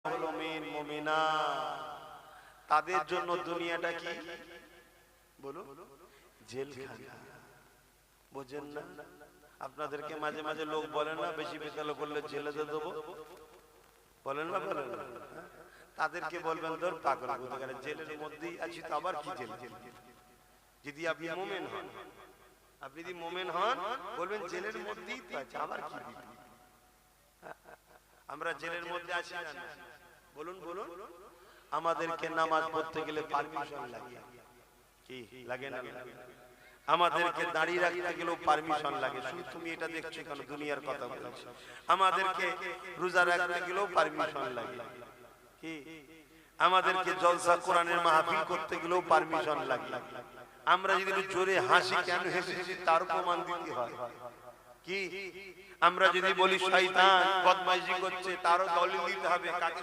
হলো মুমিন মুমিনাত, তাদের জন্য দুনিয়াটা কি বলো জেলখানা। বুঝেন না? আপনাদেরকে মাঝে মাঝে লোক বলেন না বেশি বেতাল করলে জেলে দেবো, বলেন না বলেন না? তাদেরকে বলবেন ধর পাগল কোথাকার, জেলের মধ্যেই আছি তো আবার কি জেল? যদি আপনি মুমিন হন, আপনি যদি মুমিন হন বলবেন জেলের মধ্যেই তো আছে আবার কি দিবেন? আমরা জেলের মধ্যে আছি না? বলুন বলুন। আমাদেরকে নামাজ পড়তে গেলে পারমিশন লাগে, কি লাগে না? আমাদেরকে দাঁড়িয়ে রাখতে গেলেও পারমিশন লাগে। শুধু তুমি এটা দেখছো কেন? দুনিয়ার কথা বলছি। আমাদেরকে রোজা রাখতে গেলেও পারমিশন লাগে, কি? আমাদেরকে জলসা কোরআনের মাহফিল করতে গেলেও পারমিশন লাগে। আমরা যদি জোরে হাসি কেন হেসেছি তার প্রমাণ দিতে হয়, কি? আমরা যদি বলি শয়তান বদমাইশি করছে তারও দলিল দিতে হবে। কাকে